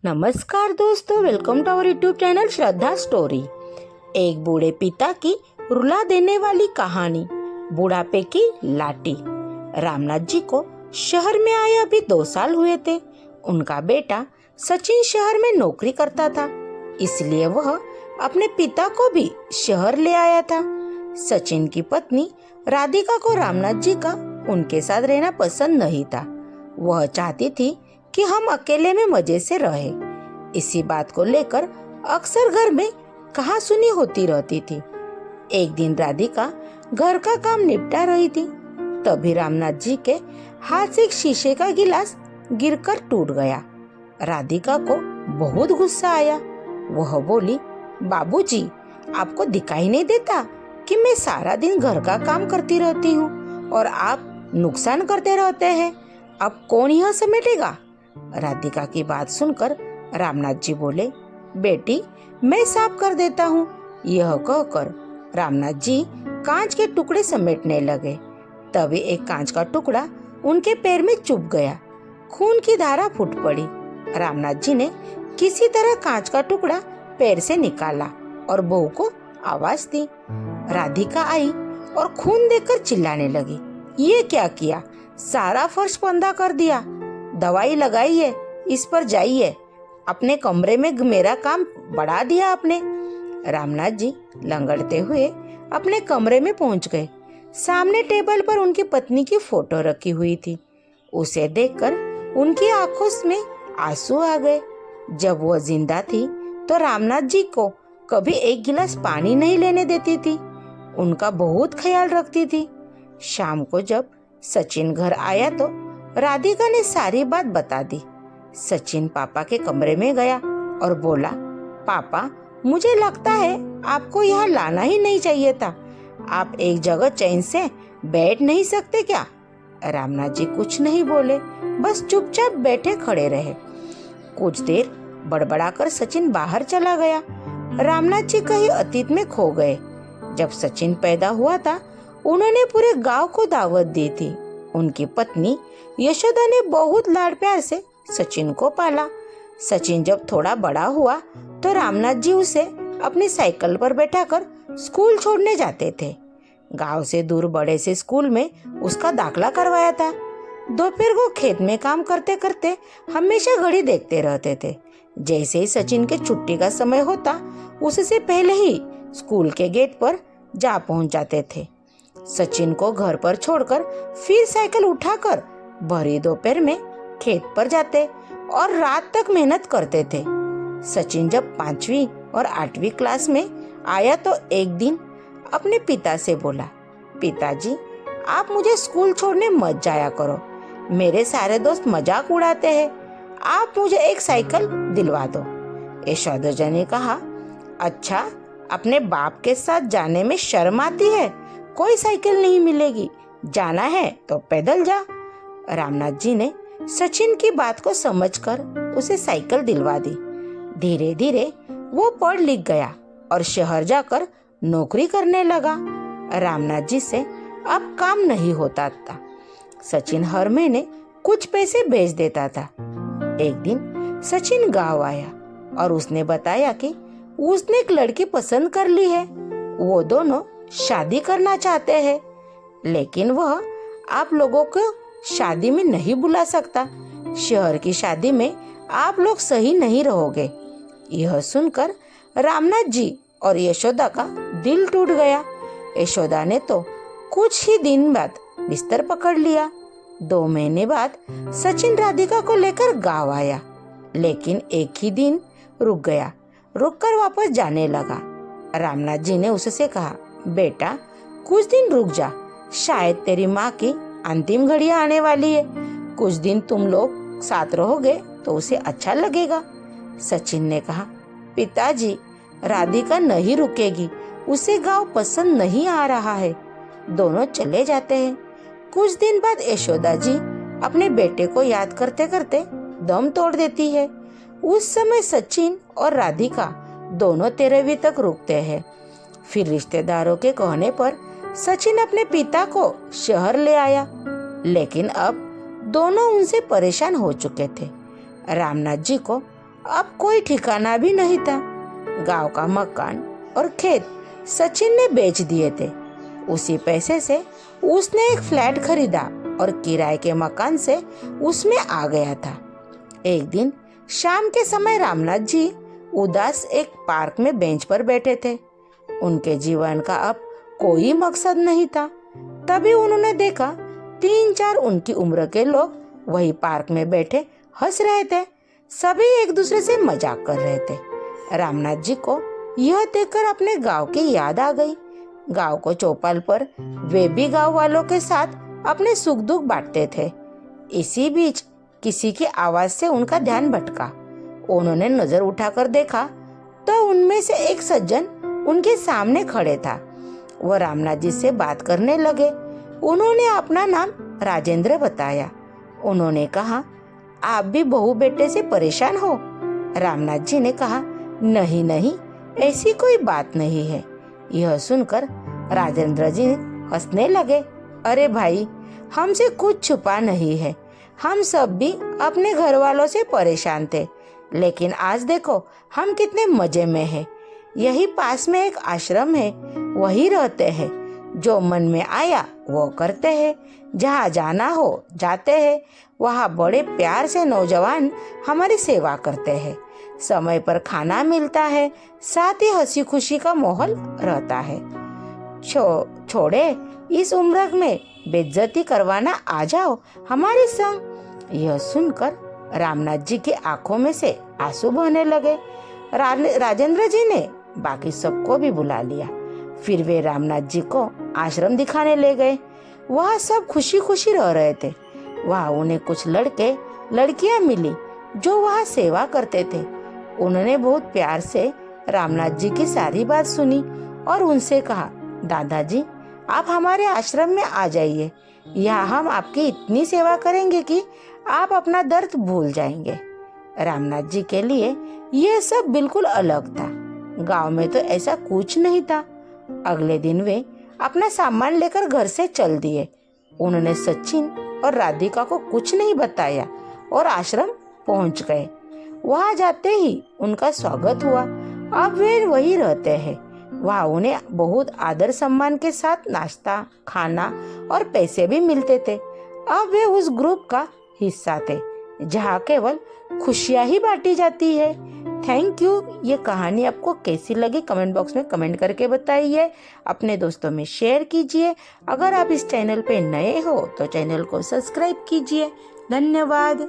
नमस्कार दोस्तों, welcome to our YouTube channel Shraddha story. एक बूढ़े पिता की रुला देने वाली कहानी, बुढ़ापे की लाठी। रामनाथ जी को शहर में आए अभी 2 साल हुए थे। उनका बेटा सचिन शहर में नौकरी करता था, इसलिए वह अपने पिता को भी शहर ले आया था। सचिन की पत्नी राधिका को रामनाथ जी का उनके साथ रहना पसंद नहीं था। वह चाहती थी कि हम अकेले में मजे से रहे। इसी बात को लेकर अक्सर घर में कहासुनी होती रहती थी। एक दिन राधिका घर का काम निपटा रही थी, तभी रामनाथ जी के हाथ से एक शीशे का गिलास गिरकर टूट गया। राधिका को बहुत गुस्सा आया। वह बोली, बाबूजी, आपको दिखाई नहीं देता कि मैं सारा दिन घर का काम करती रहती हूँ और आप नुकसान करते रहते हैं। अब कौन यह समेटेगा? राधिका की बात सुनकर रामनाथ जी बोले, बेटी, मैं साफ कर देता हूँ। यह कहकर रामनाथ जी कांच के टुकड़े समेटने लगे। तभी एक कांच का टुकड़ा उनके पैर में चुभ गया। खून की धारा फूट पड़ी। रामनाथ जी ने किसी तरह कांच का टुकड़ा पैर से निकाला और बहू को आवाज दी। राधिका आई और खून देखकर चिल्लाने लगी, ये क्या किया? सारा फर्श पंदा कर दिया। दवाई लगाइए, इस पर जाइए। अपने कमरे में मेरा काम बढ़ा दिया आपने। रामनाथ जी लंगड़ते हुए अपने कमरे में पहुंच गए। सामने टेबल पर उनकी पत्नी की फोटो रखी हुई थी। उसे देखकर उनकी आंखों में आंसू आ गए। जब वह जिंदा थी तो रामनाथ जी को कभी एक गिलास पानी नहीं लेने देती थी। उनका बहुत ख्याल रखती थी। शाम को जब सचिन घर आया तो राधिका ने सारी बात बता दी। सचिन पापा के कमरे में गया और बोला, पापा, मुझे लगता है आपको यहाँ लाना ही नहीं चाहिए था। आप एक जगह चैन से बैठ नहीं सकते क्या? रामनाथ जी कुछ नहीं बोले, बस चुपचाप बैठे खड़े रहे। कुछ देर बड़बड़ाकर सचिन बाहर चला गया। रामनाथ जी कहीं अतीत में खो गए। जब सचिन पैदा हुआ था, उन्होंने पूरे गांव को दावत दी थी। उनकी पत्नी यशोदा ने बहुत लाड प्यार से सचिन को पाला। सचिन जब थोड़ा बड़ा हुआ तो रामनाथ जी उसे अपनी साइकिल पर बैठाकर स्कूल छोड़ने जाते थे। गांव से दूर बड़े से स्कूल में उसका दाखला करवाया था। दोपहर को खेत में काम करते करते हमेशा घड़ी देखते रहते थे। जैसे ही सचिन के छुट्टी का समय होता, उससे पहले ही स्कूल के गेट पर जा पहुंच जाते थे। सचिन को घर पर छोड़कर फिर साइकिल उठाकर भरी दोपहर में खेत पर जाते और रात तक मेहनत करते थे। सचिन जब 5वीं और 8वीं क्लास में आया तो एक दिन अपने पिता से बोला, पिताजी, आप मुझे स्कूल छोड़ने मत जाया करो। मेरे सारे दोस्त मजाक उड़ाते हैं। आप मुझे एक साइकिल दिलवा दो। यशोदा जी ने कहा, अच्छा, अपने बाप के साथ जाने में शर्म आती है? कोई साइकिल नहीं मिलेगी। जाना है तो पैदल जा। रामनाथ जी ने सचिन की बात को समझकर उसे साइकिल दिलवा दी। धीरे धीरे वो पढ़ लिख गया और शहर जाकर नौकरी करने लगा। रामनाथ जी से अब काम नहीं होता था। सचिन हर महीने कुछ पैसे भेज देता था। एक दिन सचिन गांव आया और उसने बताया कि उसने एक लड़की पसंद कर ली है। वो दोनों शादी करना चाहते हैं, लेकिन वह आप लोगों को शादी में नहीं बुला सकता। शहर की शादी में आप लोग सही नहीं रहोगे। यह सुनकर रामनाथ जी और यशोदा का दिल टूट गया। यशोदा ने तो कुछ ही दिन बाद बिस्तर पकड़ लिया। 2 महीने बाद सचिन राधिका को लेकर गांव आया, लेकिन एक ही दिन रुक गया। रुककर वापस जाने लगा। रामनाथ जी ने उससे कहा, बेटा, कुछ दिन रुक जा। शायद तेरी माँ की अंतिम घड़ी आने वाली है। कुछ दिन तुम लोग साथ रहोगे तो उसे अच्छा लगेगा। सचिन ने कहा, पिताजी, राधिका नहीं रुकेगी। उसे गांव पसंद नहीं आ रहा है। दोनों चले जाते हैं। कुछ दिन बाद यशोदा जी अपने बेटे को याद करते करते दम तोड़ देती है। उस समय सचिन और राधिका दोनों 13वीं तक रुकते हैं। फिर रिश्तेदारों के कहने पर सचिन अपने पिता को शहर ले आया, लेकिन अब दोनों उनसे परेशान हो चुके थे। रामनाथ जी को अब कोई ठिकाना भी नहीं था। गांव का मकान और खेत सचिन ने बेच दिए थे। उसी पैसे से उसने एक फ्लैट खरीदा और किराए के मकान से उसमें आ गया था। एक दिन शाम के समय रामनाथ जी उदास एक पार्क में बेंच पर बैठे थे। उनके जीवन का अब कोई मकसद नहीं था। तभी उन्होंने देखा 3-4 उनकी उम्र के लोग वही पार्क में बैठे हंस रहे थे। सभी एक दूसरे से मजाक कर रहे थे। रामनाथ जी को यह देखकर अपने गांव की याद आ गई। गांव को चौपाल पर वे भी गांव वालों के साथ अपने सुख दुख बांटते थे। इसी बीच किसी की आवाज से उनका ध्यान भटका। उन्होंने नजर उठाकर देखा तो उनमें से एक सज्जन उनके सामने खड़े था। वह रामनाथ जी से बात करने लगे। उन्होंने अपना नाम राजेंद्र बताया। उन्होंने कहा, आप भी बहू बेटे से परेशान हो? रामनाथ जी ने कहा, नहीं नहीं, ऐसी कोई बात नहीं है। यह सुनकर राजेंद्र जी हंसने लगे। अरे भाई, हमसे कुछ छुपा नहीं है। हम सब भी अपने घर वालों से परेशान थे, लेकिन आज देखो हम कितने मजे में हैं। यही पास में एक आश्रम है, वही रहते हैं। जो मन में आया वो करते हैं, जहाँ जाना हो जाते हैं। वहाँ बड़े प्यार से नौजवान हमारी सेवा करते हैं। समय पर खाना मिलता है, साथ ही हंसी खुशी का माहौल रहता है। छोड़े इस उम्र में बेइज्जती करवाना, आ जाओ हमारे संग। यह सुनकर रामनाथ जी की आंखों में से आंसू बहने लगे। राजेंद्र जी ने बाकी सबको भी बुला लिया। फिर वे रामनाथ जी को आश्रम दिखाने ले गए। वहाँ सब खुशी खुशी रह रहे थे। वहाँ उन्हें कुछ लड़के लड़कियां मिली जो वहाँ सेवा करते थे। उन्होंने बहुत प्यार से रामनाथ जी की सारी बात सुनी और उनसे कहा, दादाजी आप हमारे आश्रम में आ जाइए। यहाँ हम आपकी इतनी सेवा करेंगे कि आप अपना दर्द भूल जाएंगे। रामनाथ जी के लिए यह सब बिल्कुल अलग था। गांव में तो ऐसा कुछ नहीं था। अगले दिन वे अपना सामान लेकर घर से चल दिए। उन्होंने सचिन और राधिका को कुछ नहीं बताया और आश्रम पहुंच गए। वहां जाते ही उनका स्वागत हुआ। अब वे वही रहते हैं। वहाँ उन्हें बहुत आदर सम्मान के साथ नाश्ता, खाना और पैसे भी मिलते थे। अब वे उस ग्रुप का हिस्सा थे जहाँ केवल खुशियाँ ही बांटी जाती है। Thank you. ये कहानी आपको कैसी लगी कमेंट बॉक्स में कमेंट करके बताइए। अपने दोस्तों में शेयर कीजिए। अगर आप इस चैनल पे नए हो तो चैनल को सब्सक्राइब कीजिए। धन्यवाद।